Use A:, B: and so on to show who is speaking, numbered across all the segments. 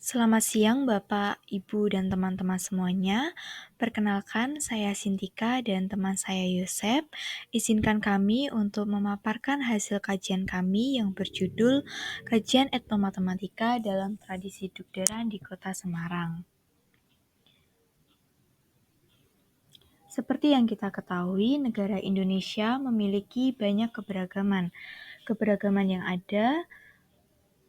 A: Selamat siang Bapak, Ibu, dan teman-teman semuanya. Perkenalkan, saya Sintika dan teman saya Yosep. Izinkan kami untuk memaparkan hasil kajian kami yang berjudul Kajian Etnomatematika dalam Tradisi Dugderan di Kota Semarang. Seperti yang kita ketahui, negara Indonesia memiliki banyak keberagaman. Keberagaman yang ada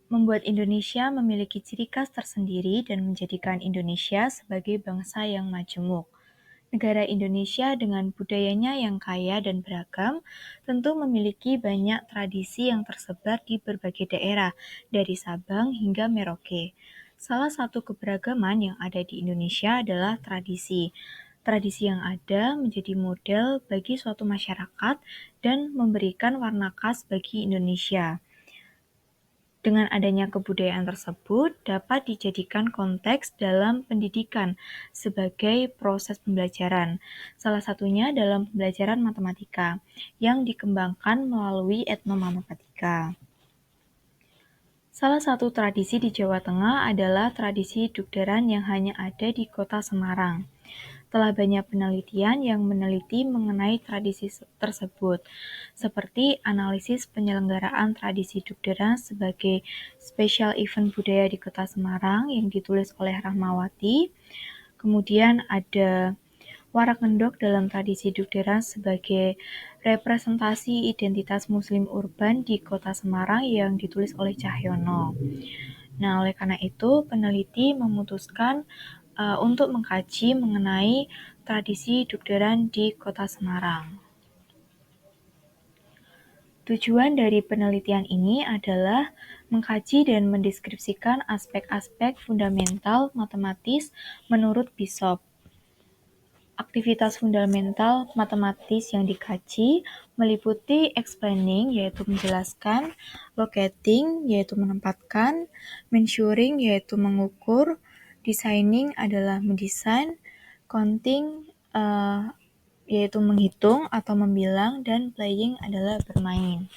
A: membuat Indonesia memiliki ciri khas tersendiri dan menjadikan Indonesia sebagai bangsa yang majemuk. Negara Indonesia dengan budayanya yang kaya dan beragam tentu memiliki banyak tradisi yang tersebar di berbagai daerah, dari Sabang hingga Merauke. Salah satu keberagaman yang ada di Indonesia adalah tradisi. Tradisi yang ada menjadi model bagi suatu masyarakat dan memberikan warna khas bagi Indonesia. Dengan adanya kebudayaan tersebut dapat dijadikan konteks dalam pendidikan sebagai proses pembelajaran, salah satunya dalam pembelajaran matematika yang dikembangkan melalui etnomatematika. Salah satu tradisi di Jawa Tengah adalah tradisi dugderan yang hanya ada di Kota Semarang. Telah banyak penelitian yang meneliti mengenai tradisi tersebut, seperti analisis penyelenggaraan tradisi dugderan sebagai special event budaya di Kota Semarang yang ditulis oleh Rahmawati. Kemudian ada Warak Ngendok dalam tradisi dugderan sebagai representasi identitas Muslim urban di Kota Semarang yang ditulis oleh Cahyono. Nah, oleh karena itu, peneliti memutuskan untuk mengkaji mengenai tradisi dugderan di Kota Semarang. Tujuan dari penelitian ini adalah mengkaji dan mendeskripsikan aspek-aspek fundamental matematis menurut Bishop. Aktivitas fundamental matematis yang dikaji meliputi explaining, yaitu menjelaskan, locating, yaitu menempatkan, measuring, yaitu mengukur, designing adalah mendesain, counting, yaitu menghitung atau membilang, dan playing adalah bermain.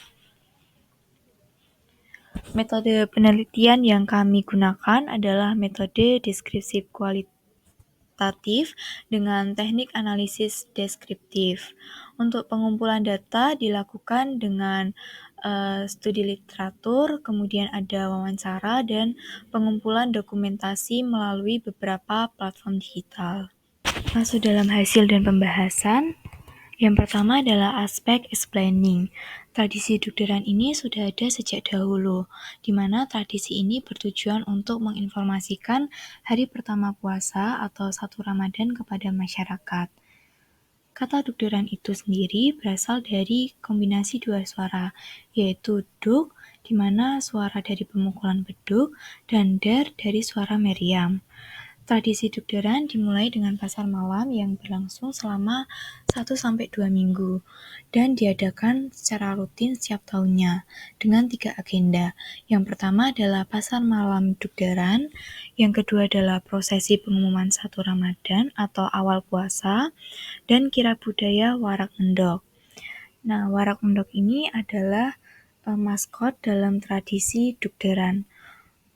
A: Metode penelitian yang kami gunakan adalah metode deskriptif kualitatif dengan teknik analisis deskriptif. Untuk pengumpulan data dilakukan dengan studi literatur, kemudian ada wawancara dan pengumpulan dokumentasi melalui beberapa platform digital. Masuk dalam hasil dan pembahasan. Yang pertama adalah aspek explaining. Tradisi dugderan ini sudah ada sejak dahulu, di mana tradisi ini bertujuan untuk menginformasikan hari pertama puasa atau 1 Ramadan kepada masyarakat. Kata dugderan itu sendiri berasal dari kombinasi dua suara, yaitu dug, di mana suara dari pemukulan beduk, dan der dari suara meriam. Tradisi dugderan dimulai dengan pasar malam yang berlangsung selama 1-2 minggu dan diadakan secara rutin setiap tahunnya dengan 3 agenda. Yang pertama adalah pasar malam dugderan, yang kedua adalah prosesi pengumuman 1 Ramadan atau awal puasa, dan kirab budaya Warak Ngendok. Nah, Warak Ngendok ini adalah maskot dalam tradisi dugderan.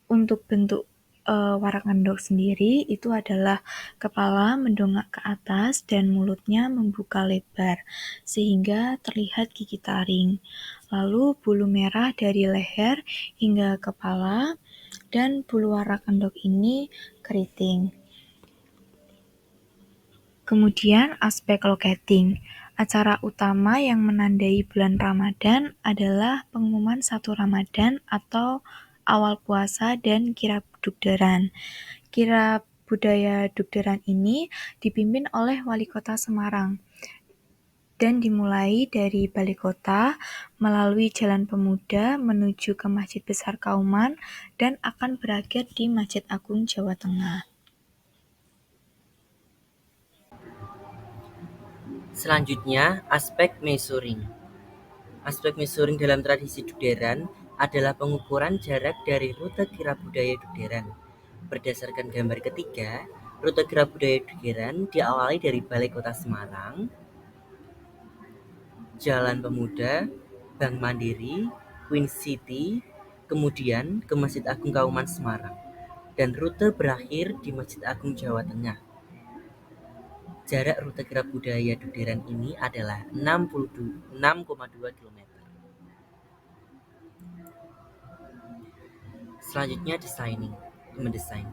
A: Untuk bentuk warak ngendok sendiri itu adalah kepala mendongak ke atas dan mulutnya membuka lebar sehingga terlihat gigi taring. Lalu bulu merah dari leher hingga kepala dan bulu warak ngendok ini keriting. Kemudian aspek locating. Acara utama yang menandai bulan Ramadan adalah pengumuman 1 Ramadan atau awal puasa dan kirab dugderan. Kirab budaya dugderan ini dipimpin oleh Wali Kota Semarang dan dimulai dari Balai Kota melalui Jalan Pemuda menuju ke Masjid Besar Kauman dan akan berakhir di Masjid Agung Jawa Tengah.
B: Selanjutnya, aspek measuring. Aspek measuring dalam tradisi dugderan adalah pengukuran jarak dari rute kirab budaya dugderan. Berdasarkan gambar ketiga, rute kirab budaya dugderan diawali dari Balai Kota Semarang, Jalan Pemuda, Bank Mandiri, Queen City, kemudian ke Masjid Agung Kauman Semarang. dan rute berakhir di Masjid Agung Jawa Tengah. Jarak rute kirab budaya Duderan ini adalah 6,2 km. Selanjutnya mendesain.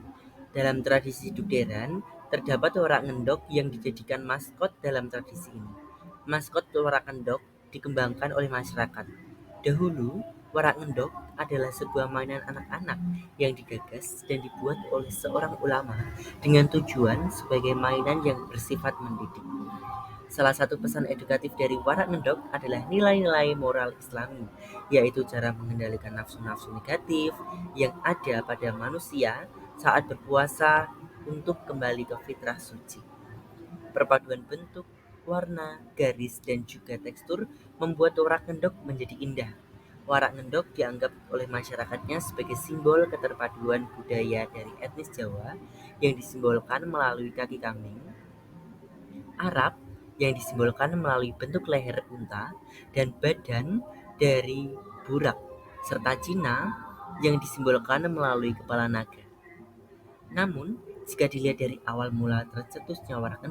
B: Dalam tradisi Duderan, terdapat warak ngendok yang dijadikan maskot dalam tradisi ini. Maskot warak ngendok dikembangkan oleh masyarakat. Dahulu, warak ngendok adalah sebuah mainan anak-anak yang digagas dan dibuat oleh seorang ulama dengan tujuan sebagai mainan yang bersifat mendidik. Salah satu pesan edukatif dari warak ngendok adalah nilai-nilai moral Islami, yaitu cara mengendalikan nafsu-nafsu negatif yang ada pada manusia saat berpuasa untuk kembali ke fitrah suci. Perpaduan bentuk, warna, garis, dan juga tekstur membuat warak ngendok menjadi indah. Warak ngendok dianggap oleh masyarakatnya sebagai simbol keterpaduan budaya dari etnis Jawa yang disimbolkan melalui kaki kambing, Arab yang disimbolkan melalui bentuk leher unta dan badan dari burak, serta Cina yang disimbolkan melalui kepala naga. Namun, jika dilihat dari awal mula tercetusnya warak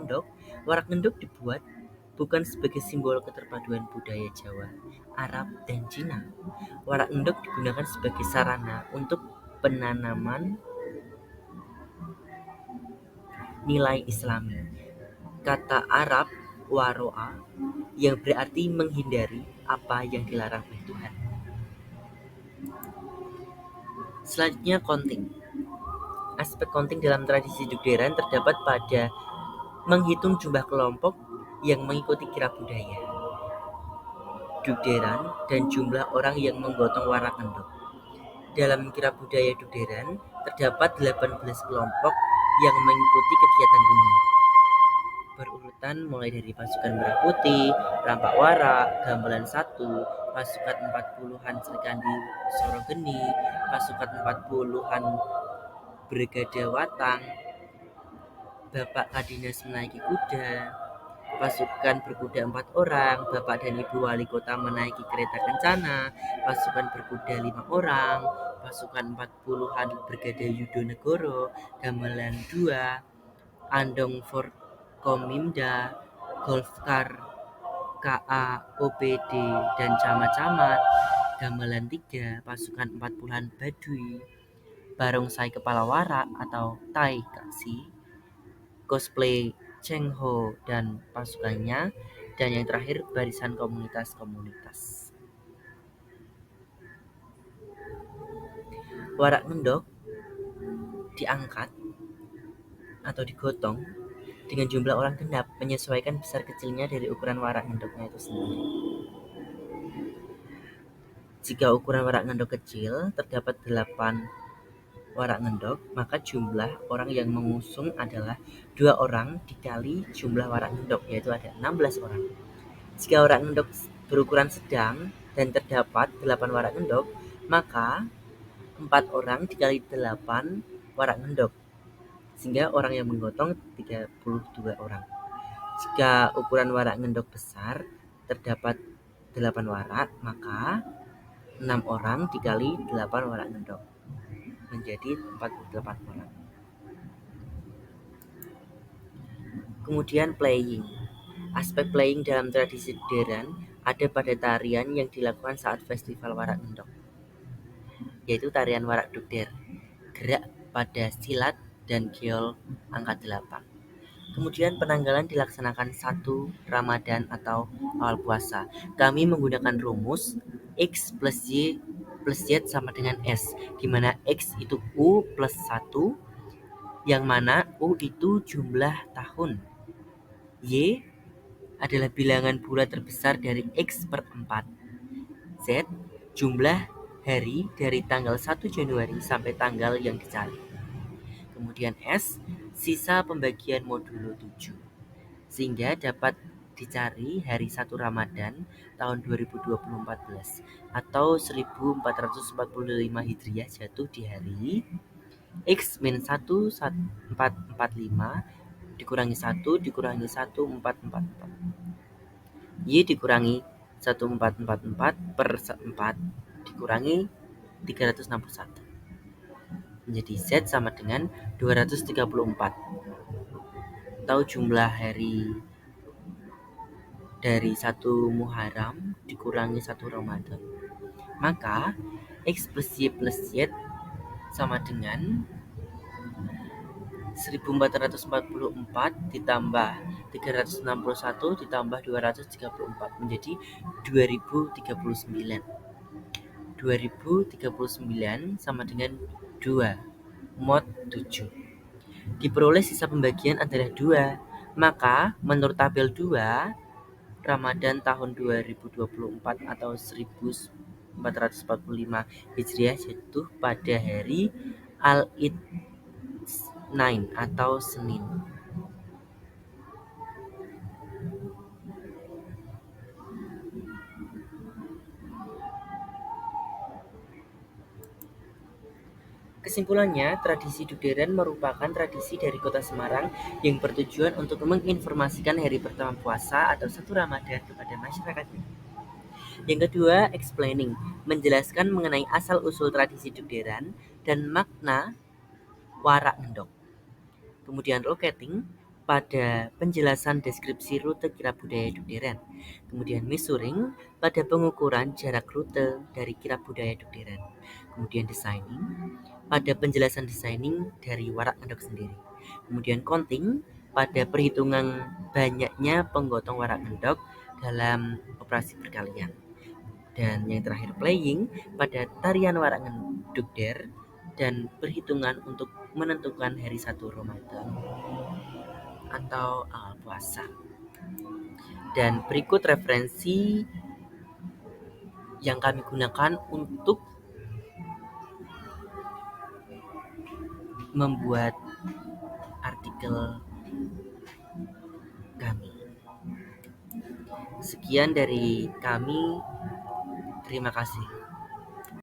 B: ngendok dibuat bukan sebagai simbol keterpaduan budaya Jawa, Arab, dan Cina. Warak ngendok digunakan sebagai sarana untuk penanaman nilai Islami. Kata Arab waro'a yang berarti menghindari apa yang dilarang oleh Tuhan. Selanjutnya counting. Aspek counting dalam tradisi Duderan terdapat pada menghitung jumlah kelompok yang mengikuti kirab budaya Duderan dan jumlah orang yang menggotong warak ngendok. Dalam kirab budaya Duderan terdapat 18 kelompok yang mengikuti kegiatan ini. Berurutan mulai dari pasukan Merah Putih, Rampak Warak, Gamelan 1, pasukan 40-an Serikandi Sorogeni, pasukan 40-an Brigade Watang, Bapak Kadinas menaiki kuda, pasukan berkuda 4 orang, Bapak dan Ibu Wali Kota menaiki kereta kencana, pasukan berkuda 5 orang, pasukan 40-an Brigade Yudonegoro, Gamelan 2, Andong Forkomimda, Golfkar, KA, OPD, dan camat-camat, Gamelan 3, pasukan 40-an Baduy, Barongsai Kepala Warak atau Tai Kaksi, Cosplay Cheng Ho dan pasukannya, dan yang terakhir barisan komunitas-komunitas. Warak ngendok diangkat atau digotong dengan jumlah orang genap menyesuaikan besar kecilnya dari ukuran warak ngendoknya itu sendiri. Jika ukuran warak ngendok kecil, terdapat 8 warak ngendok, maka jumlah orang yang mengusung adalah 2 orang dikali jumlah warak ngendok, yaitu ada 16 orang. Jika warak ngendok berukuran sedang dan terdapat 8 warak ngendok, maka 4 orang dikali 8 warak ngendok, sehingga orang yang menggotong 32 orang. Jika ukuran warak ngendok besar, terdapat 8 warak, maka 6 orang dikali 8 warak ngendok menjadi 48 orang. Kemudian playing. Aspek playing dalam tradisi Duderan ada pada tarian yang dilakukan saat festival warak ngendok, yaitu tarian warak Duder, gerak pada silat dan geol angka 8. Kemudian penanggalan dilaksanakan 1 Ramadan atau awal puasa. Kami menggunakan rumus X plus Y plus Z sama dengan S, di mana X itu U plus 1, yang mana U itu jumlah tahun. Y adalah bilangan bulat terbesar dari X per 4. Z jumlah hari dari tanggal 1 Januari sampai tanggal yang dicari. Kemudian S, sisa pembagian modulo 7. Sehingga dapat dicari hari 1 Ramadan tahun 2014 atau 1445 Hijriah jatuh di hari X min 1445 dikurangi 1 dikurangi 1444. Y dikurangi 1444 per 4 dikurangi 361. menjadi Z sama dengan 234. Tahu jumlah hari dari 1 Muharram dikurangi 1 Ramadan. Maka X plus Y plus Z sama dengan 1444 ditambah 361 ditambah 234 menjadi 2039. 2039 sama dengan 2 mod 7. Diperoleh sisa pembagian adalah 2. Maka menurut tabel 2, Ramadan tahun 2024 atau 1445 Hijriah jatuh pada hari Al-Id 9 atau Senin. Kesimpulannya, tradisi Dugderan merupakan tradisi dari Kota Semarang yang bertujuan untuk menginformasikan hari pertama puasa atau 1 Ramadan kepada masyarakat. Yang kedua, explaining, menjelaskan mengenai asal-usul tradisi Dugderan dan makna warak ngendok. Kemudian locating, pada penjelasan deskripsi rute kirab budaya Dugderan. Kemudian measuring, pada pengukuran jarak rute dari kirab budaya Dugderan. Kemudian designing, pada penjelasan designing dari warak ngendok sendiri. Kemudian counting, pada perhitungan banyaknya penggotong warak ngendok dalam operasi perkalian. Dan yang terakhir playing, pada tarian warak ngendugder dan perhitungan untuk menentukan hari 1 Ramadan atau puasa. Dan berikut referensi yang kami gunakan untuk membuat artikel kami. Sekian dari kami. Terima kasih.